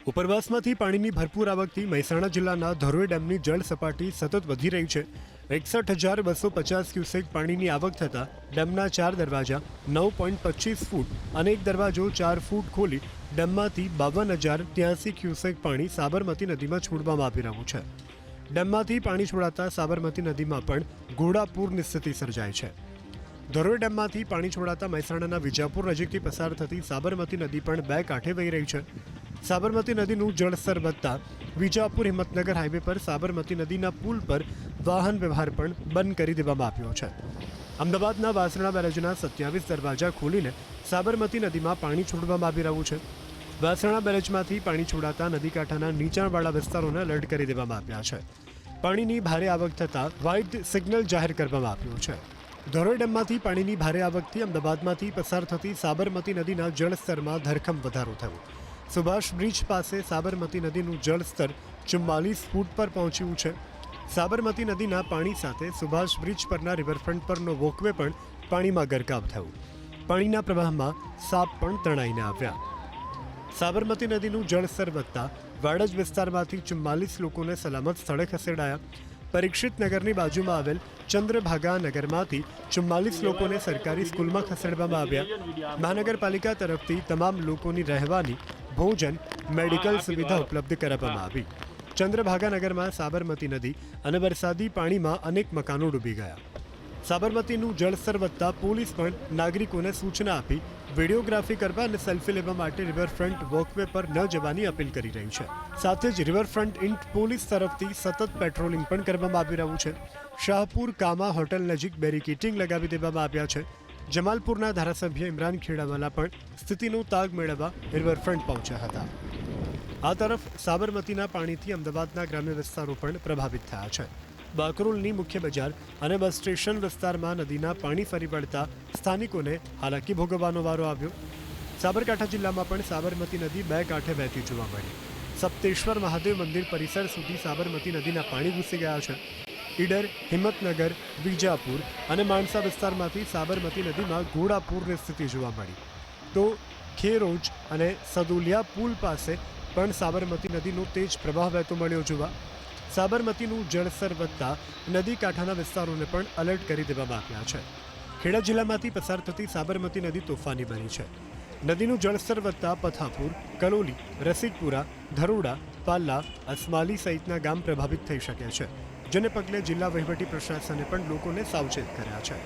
ઉપરવાસમાંથી પાણીની ભરપૂર આવકથી મહેસાણા જિલ્લાના ધરોઈ ડેમની જળ સપાટી સતત વધી રહી છે। 61,250 ક્યુસેક પાણીની આવક થતાં ડેમના 4 દરવાજા 9.25 ફૂટ અને એક દરવાજો 4 ફૂટ ખોલી ડેમમાંથી 52,083 ક્યુસેક પાણી સાબરમતી નદીમાં છોડવામાં આવી રહ્યું છે। ડેમમાંથી પાણી છોડાતા સાબરમતી નદીમાં પણ ઘોડાપૂરની સ્થિતિ સર્જાઈ છે। ધરોઈ ડેમમાંથી પાણી છોડાતા મહેસાણાના વિજાપુર નજીકથી પસાર થતી સાબરમતી નદી પણ બે કાંઠે વહી રહી છે। સાબરમતી નદીનું જળસ્તર વધતા વિજાપુર હિંમતનગર હાઈવે પર સાબરમતી નદીના પુલ પર વાહન વ્યવહાર પણ બંધ કરી દેવામાં આવ્યો છે। અમદાવાદના વાસણા બેરેજના 27 દરવાજા ખોલીને સાબરમતી નદીમાં પાણી છોડવામાં આવી રહ્યું છે। વાસણા બેરેજમાંથી પાણી છોડાતા નદી કાંઠાના નીચાણવાળા વિસ્તારોને એલર્ટ કરી દેવામાં આવ્યા છે। પાણીની ભારે આવક થતાં વ્હાઇટ સિગ્નલ જાહેર કરવામાં આવ્યું છે। ધરોઈ ડેમમાંથી પાણીની ભારે આવકથી અમદાવાદમાંથી પસાર થતી સાબરમતી નદીના જળસ્તરમાં ધરખમ વધારો થયો। સુભાષ બ્રિજ પાસે સાબરમતી નદીનું જળસ્તર 44 ફૂટ પર પહોંચ્યું છે। સાબરમતી નદીના પાણી સાથે સુભાષ બ્રિજ પરના રિવરફ્રન્ટ પરનો વોકવે પણ પાણીમાં ગરકાવ થયો। પાણીના પ્રવાહમાં સાપ પણ તણાઈને આવ્યા। સાબરમતી નદીનું જળસ્તર વધતા વાડજ વિસ્તારમાંથી 44 લોકોને સલામત સ્થળે ખસેડાયા। પરીક્ષિત નગરની બાજુમાં આવેલ ચંદ્રભાગા નગરમાંથી 44 લોકોને સરકારી સ્કૂલમાં ખસેડવામાં આવ્યા। મહાનગરપાલિકા તરફથી તમામ લોકોની રહેવાની ભોજન મેડિકલ સુવિધા ઉપલબ્ધ કરાવવામાં આવી। ચંદ્રભાગા નગરમાં સાબરમતી નદી અને વરસાદી પાણીમાં અનેક મકાનો ડૂબી ગયા। સાબરમતીનું જળસ્તર વધતા પોલીસ પણ નાગરિકોને સૂચના આપી વિડીયોગ્રાફી કરવા અને સેલ્ફી લેવા માટે રિવરફ્રન્ટ વોકવે પર ન જવાની અપીલ કરી રહી છે। સાથે જ રિવરફ્રન્ટ ઇન્ટ પોલીસ તરફથી સતત પેટ્રોલિંગ પણ કરવામાં આવી રહ્યું છે। શાહપુર કામા હોટલ નજીક બેરિકેટિંગ લગાવી દેવામાં આવ્યા છે। જમાલપુરના ધારાસભ્ય ઇમરાન ખેડાવાલા પણ સ્થિતિનો તાગ મેળવવા રિવરફ્રન્ટ પહોંચ્યા હતા। આ તરફ સાબરમતીના પાણીથી અમદાવાદના ગ્રામ્ય વિસ્તારો પણ પ્રભાવિત થયા છે। બાકરોલની મુખ્ય બજાર અને બસ સ્ટેશન વિસ્તારમાં નદીના પાણી ફરી વળતા સ્થાનિકોને હાલાકી ભોગવવાનો વારો આવ્યો। સાબરકાંઠા જિલ્લામાં પણ સાબરમતી નદી બે કાંઠે વહેતી જોવા મળી। સપ્તેશ્વર મહાદેવ મંદિર પરિસર સુધી સાબરમતી નદીના પાણી ઘૂસી ગયા છે। ઈડર, હિંમતનગર, વિજાપુર અને માણસા વિસ્તારમાંથી સાબરમતી નદીમાં ઘોડાપૂરની સ્થિતિ જોવા મળી। તો ખેરોજ અને સદુલિયા પુલ પાસે પણ સાબરમતી નદીનો તેજ પ્રવાહ વહેતો મળ્યો જોવા। સાબરમતીનું જળસ્તર વધતા નદી કાંઠાના વિસ્તારોને પણ એલર્ટ કરી દેવામાં આવ્યા છે। ખેડા જિલ્લામાંથી પસાર થતી સાબરમતી નદી તોફાની બની છે। નદીનું જળસ્તર વધતા પથાપુર, કલોલી, રસિકપુરા, ધરોડા, પાલ્લા, અસમાલી સહિતના ગામ પ્રભાવિત થઈ શકે છે, જેને પગલે જિલ્લા વહીવટી પ્રશાસને પણ લોકોને સાવચેત કર્યા છે।